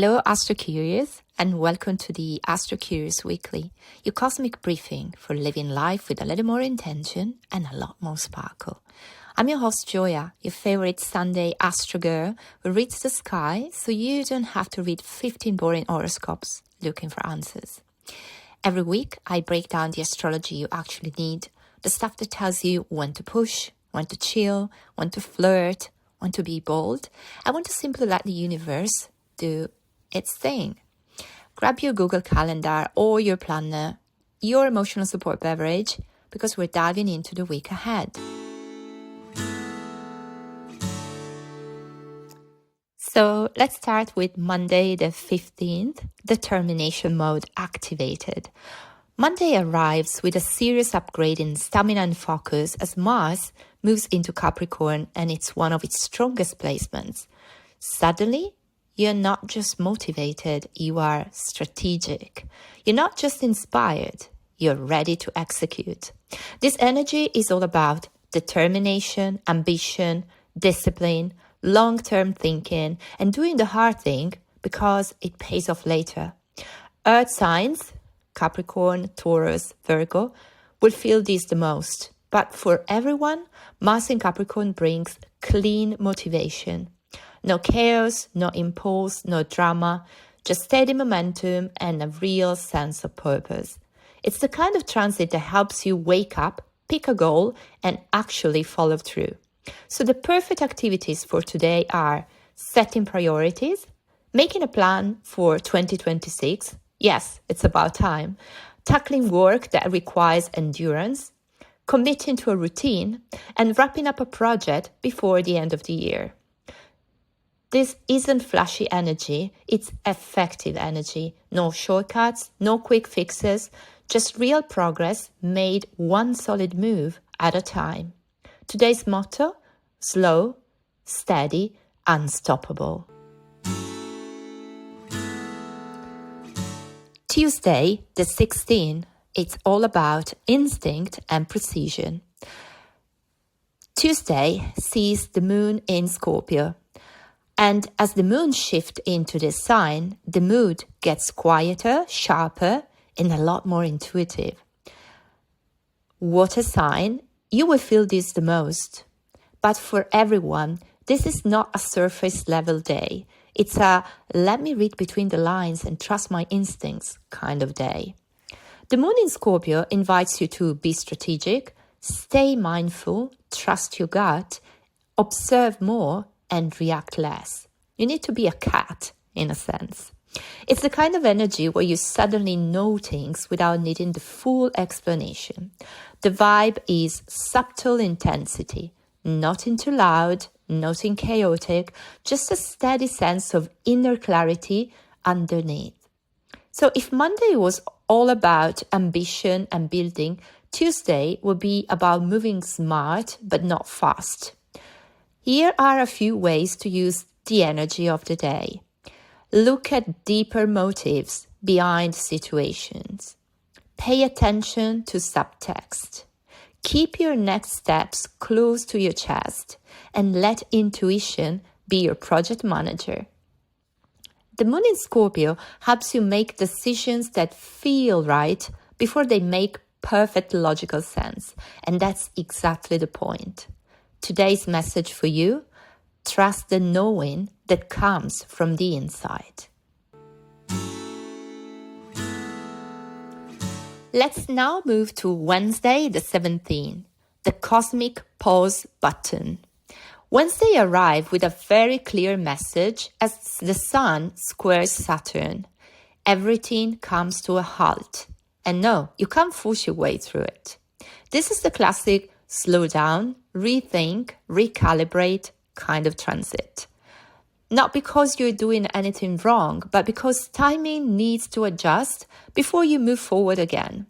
Hello, AstroCurious, and welcome to the AstroCurious Weekly, your cosmic briefing for living life with a little more intention and a lot more sparkle. I'm your host, Joya, your favorite Sunday astro girl who reads the sky so you don't have to read 15 boring horoscopes looking for answers. Every week, I break down the astrology you actually need, the stuff that tells you when to push, when to chill, when to flirt, when to be bold. I want to simply let the universe do its thing. Grab your Google Calendar or your planner, your emotional support beverage, because we're diving into the week ahead. So let's start with Monday the 15th, determination mode activated. Monday arrives with a serious upgrade in stamina and focus as Mars moves into Capricorn and it's one of its strongest placements. Suddenly, you're not just motivated, you are strategic. You're not just inspired, you're ready to execute. This energy is all about determination, ambition, discipline, long-term thinking, and doing the hard thing because it pays off later. Earth signs, Capricorn, Taurus, Virgo, will feel this the most. But for everyone, Mars in Capricorn brings clean motivation. No chaos, no impulse, no drama, just steady momentum and a real sense of purpose. It's the kind of transit that helps you wake up, pick a goal, and actually follow through. So the perfect activities for today are setting priorities, making a plan for 2026. Yes, it's about time. Tackling work that requires endurance, committing to a routine, and wrapping up a project before the end of the year. This isn't flashy energy, it's effective energy. No shortcuts, no quick fixes, just real progress made one solid move at a time. Today's motto, slow, steady, unstoppable. Tuesday, the 16th, it's all about instinct and precision. Tuesday sees the moon in Scorpio. And as the moon shifts into this sign, the mood gets quieter, sharper, and a lot more intuitive. Water sign, you will feel this the most. But for everyone, this is not a surface level day. It's a let me read between the lines and trust my instincts kind of day. The moon in Scorpio invites you to be strategic, stay mindful, trust your gut, observe more, and react less. You need to be a cat, in a sense. It's the kind of energy where you suddenly know things without needing the full explanation. The vibe is subtle intensity, nothing too loud, nothing chaotic, just a steady sense of inner clarity underneath. So if Monday was all about ambition and building, Tuesday will be about moving smart but not fast. Here are a few ways to use the energy of the day. Look at deeper motives behind situations. Pay attention to subtext. Keep your next steps close to your chest and let intuition be your project manager. The moon in Scorpio helps you make decisions that feel right before they make perfect logical sense, and that's exactly the point. Today's message for you, trust the knowing that comes from the inside. Let's now move to Wednesday the 17th, the cosmic pause button. Wednesday arrived with a very clear message as the Sun squares Saturn. Everything comes to a halt. And no, you can't force your way through it. This is the classic slow down, rethink, recalibrate kind of transit. Not because you're doing anything wrong, but because timing needs to adjust before you move forward again.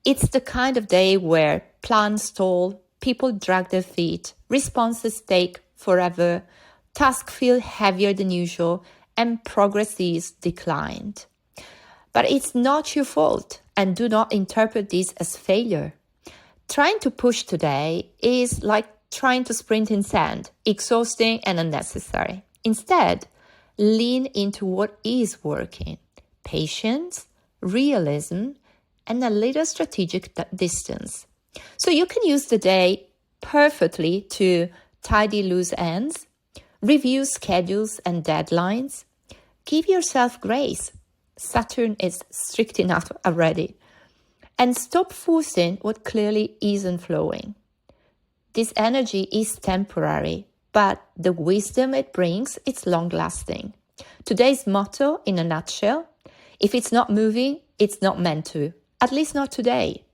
It's the kind of day where plans stall, people drag their feet, responses take forever, tasks feel heavier than usual, and progress is declined. But it's not your fault, and do not interpret this as failure. Trying to push today is like trying to sprint in sand, exhausting and unnecessary. Instead, lean into what is working. Patience, realism, and a little strategic distance. So you can use the day perfectly to tidy loose ends, review schedules and deadlines. Give yourself grace. Saturn is strict enough already. And stop forcing what clearly isn't flowing. This energy is temporary, but the wisdom it brings is long-lasting. Today's motto, in a nutshell, if it's not moving, it's not meant to, at least not today.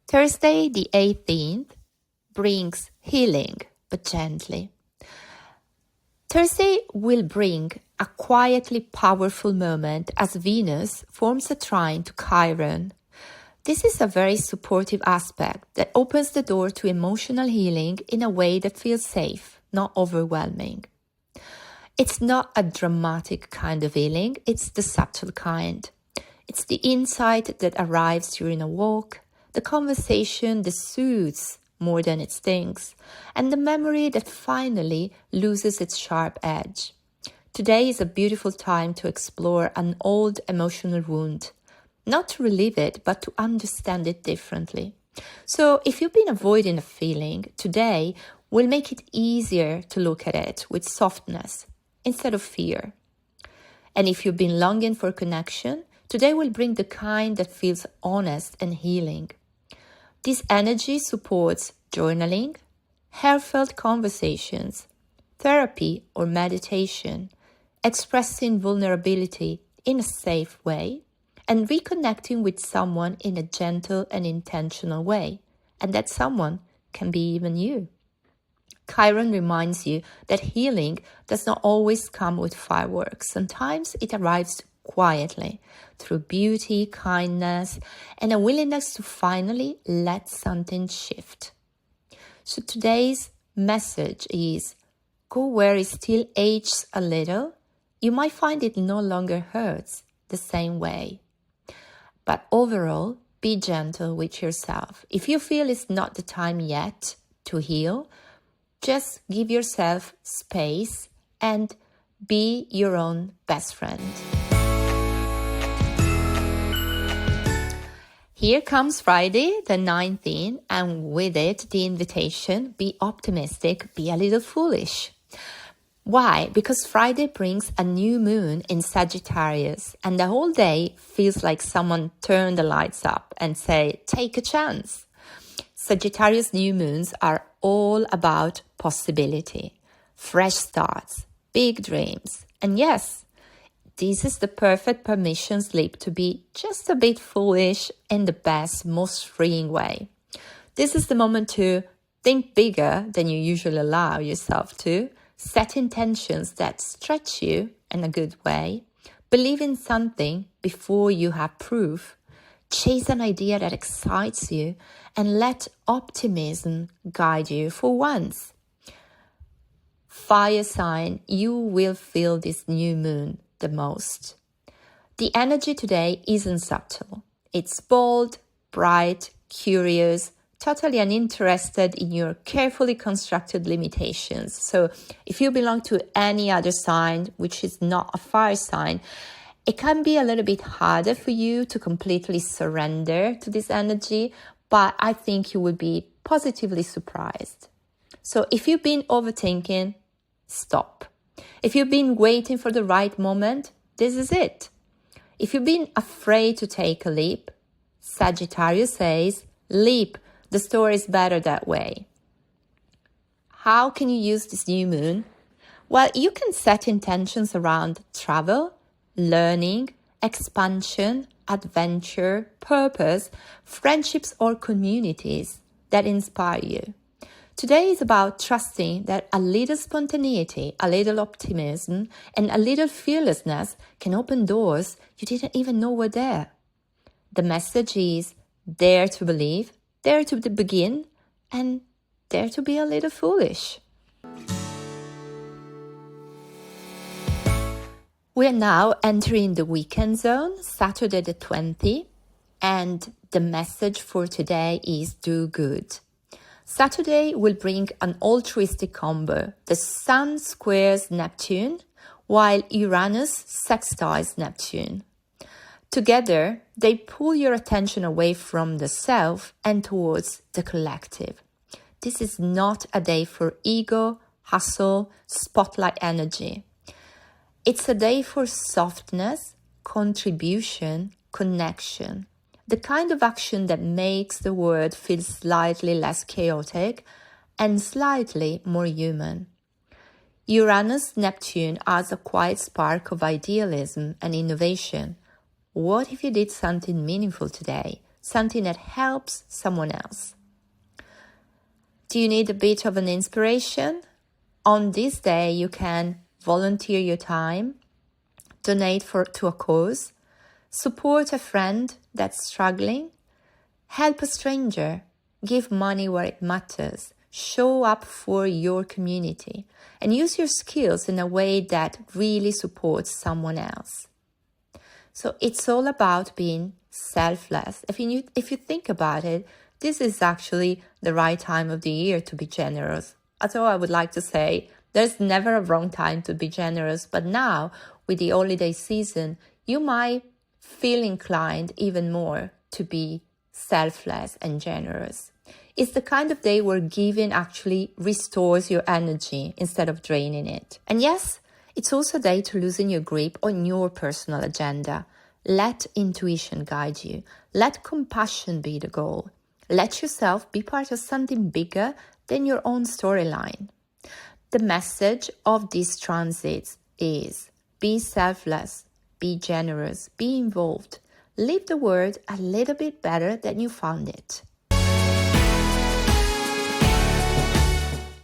Thursday, the 18th, brings healing, but gently. Thursday will bring a quietly powerful moment as Venus forms a trine to Chiron. This is a very supportive aspect that opens the door to emotional healing in a way that feels safe, not overwhelming. It's not a dramatic kind of healing, it's the subtle kind. It's the insight that arrives during a walk, the conversation that soothes more than it stings, and the memory that finally loses its sharp edge. Today is a beautiful time to explore an old emotional wound, not to relive it, but to understand it differently. So if you've been avoiding a feeling, today will make it easier to look at it with softness instead of fear. And if you've been longing for connection, today will bring the kind that feels honest and healing. This energy supports journaling, heartfelt conversations, therapy or meditation, expressing vulnerability in a safe way, and reconnecting with someone in a gentle and intentional way. And that someone can be even you. Chiron reminds you that healing does not always come with fireworks. Sometimes it arrives quietly through beauty, kindness, and a willingness to finally let something shift. So today's message is, go where it still aches a little. You might find it no longer hurts the same way. But overall, be gentle with yourself. If you feel it's not the time yet to heal, just give yourself space and be your own best friend. Here comes Friday, the 19th, and with it, the invitation, be optimistic, be a little foolish. Why? Because Friday brings a new moon in Sagittarius, and the whole day feels like someone turned the lights up and say, take a chance. Sagittarius new moons are all about possibility, fresh starts, big dreams. And yes, this is the perfect permission slip to be just a bit foolish in the best, most freeing way. This is the moment to think bigger than you usually allow yourself to, set intentions that stretch you in a good way, believe in something before you have proof, chase an idea that excites you, and let optimism guide you for once. Fire sign, you will feel this new moon the most. The energy today isn't subtle. It's bold, bright, curious, totally uninterested in your carefully constructed limitations. So if you belong to any other sign, which is not a fire sign, it can be a little bit harder for you to completely surrender to this energy, but I think you will be positively surprised. So if you've been overthinking, stop. If you've been waiting for the right moment, this is it. If you've been afraid to take a leap, Sagittarius says, leap, the story is better that way. How can you use this new moon? Well, you can set intentions around travel, learning, expansion, adventure, purpose, friendships or communities that inspire you. Today is about trusting that a little spontaneity, a little optimism, and a little fearlessness can open doors you didn't even know were there. The message is dare to believe, dare to begin, and dare to be a little foolish. We are now entering the weekend zone, Saturday the 20th, and the message for today is do good. Saturday will bring an altruistic combo. The Sun squares Neptune, while Uranus sextiles Neptune. Together, they pull your attention away from the self and towards the collective. This is not a day for ego, hustle, spotlight energy. It's a day for softness, contribution, connection. The kind of action that makes the world feel slightly less chaotic and slightly more human. Uranus-Neptune adds a quiet spark of idealism and innovation. What if you did something meaningful today? Something that helps someone else? Do you need a bit of an inspiration? On this day, you can volunteer your time, donate to a cause, support a friend that's struggling, help a stranger, give money where it matters, show up for your community, and use your skills in a way that really supports someone else. So it's all about being selfless. If you think about it, this is actually the right time of the year to be generous. Although I would like to say there's never a wrong time to be generous, but now with the holiday season, you might feel inclined even more to be selfless and generous. It's the kind of day where giving actually restores your energy instead of draining it. And yes, it's also a day to loosen your grip on your personal agenda. Let intuition guide you. Let compassion be the goal. Let yourself be part of something bigger than your own storyline. The message of these transits is be selfless, be generous, be involved. Leave the world a little bit better than you found it.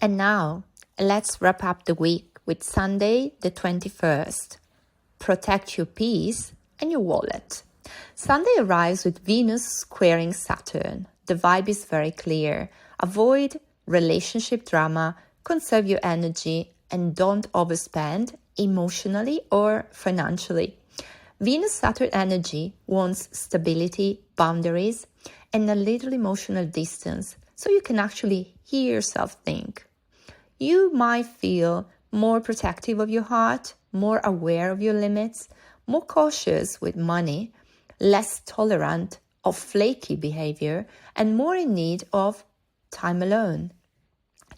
And now, let's wrap up the week with Sunday the 21st. Protect your peace and your wallet. Sunday arrives with Venus squaring Saturn. The vibe is very clear. Avoid relationship drama, conserve your energy, and don't overspend emotionally or financially. Venus-Saturn energy wants stability, boundaries, and a little emotional distance so you can actually hear yourself think. You might feel more protective of your heart, more aware of your limits, more cautious with money, less tolerant of flaky behavior, and more in need of time alone.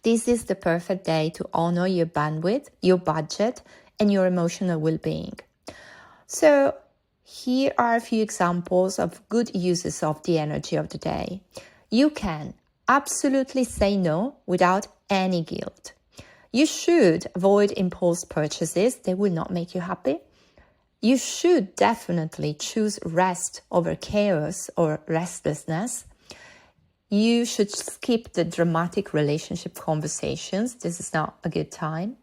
This is the perfect day to honor your bandwidth, your budget, and your emotional well-being. So here are a few examples of good uses of the energy of the day. You can absolutely say no without any guilt. You should avoid impulse purchases. They will not make you happy. You should definitely choose rest over chaos or restlessness. You should skip the dramatic relationship conversations. This is not a good time.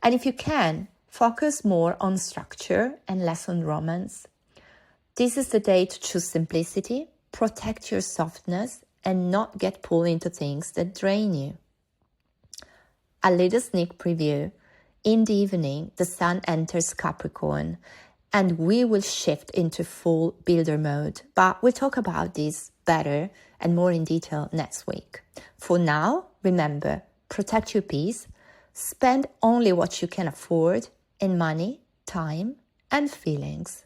And if you can, focus more on structure and less on romance. This is the day to choose simplicity, protect your softness, and not get pulled into things that drain you. A little sneak preview. In the evening, the Sun enters Capricorn, and we will shift into full builder mode. But we'll talk about this better and more in detail next week. For now, remember, protect your peace, spend only what you can afford in money, time, and feelings.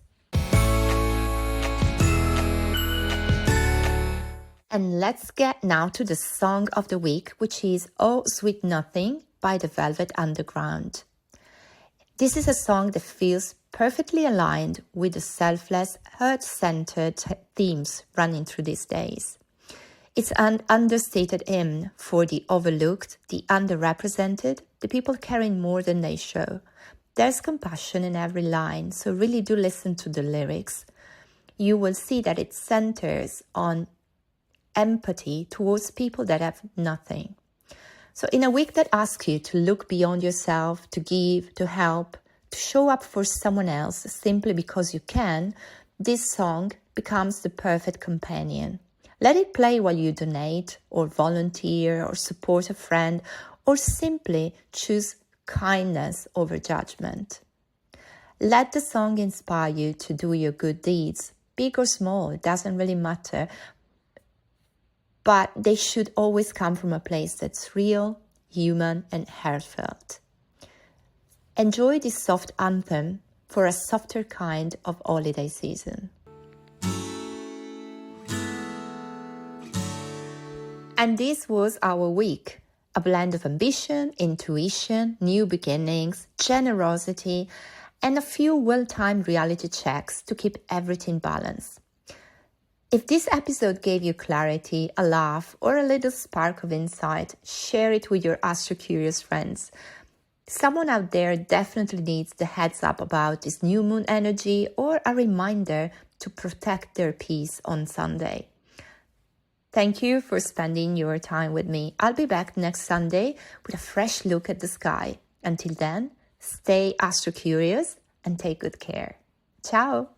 And let's get now to the song of the week, which is Oh Sweet Nothing by the Velvet Underground. This is a song that feels perfectly aligned with the selfless, heart-centered themes running through these days. It's an understated hymn for the overlooked, the underrepresented, the people caring more than they show. There's compassion in every line, so really do listen to the lyrics. You will see that it centers on empathy towards people that have nothing. So in a week that asks you to look beyond yourself, to give, to help, to show up for someone else simply because you can, this song becomes the perfect companion. Let it play while you donate or volunteer or support a friend or simply choose kindness over judgment. Let the song inspire you to do your good deeds, big or small, it doesn't really matter. but they should always come from a place that's real, human, and heartfelt. Enjoy this soft anthem for a softer kind of holiday season. And this was our week, a blend of ambition, intuition, new beginnings, generosity, and a few well-timed reality checks to keep everything balanced. If this episode gave you clarity, a laugh, or a little spark of insight, share it with your AstroCurious friends. Someone out there definitely needs the heads up about this new moon energy or a reminder to protect their peace on Sunday. Thank you for spending your time with me. I'll be back next Sunday with a fresh look at the sky. Until then, stay AstroCurious and take good care. Ciao!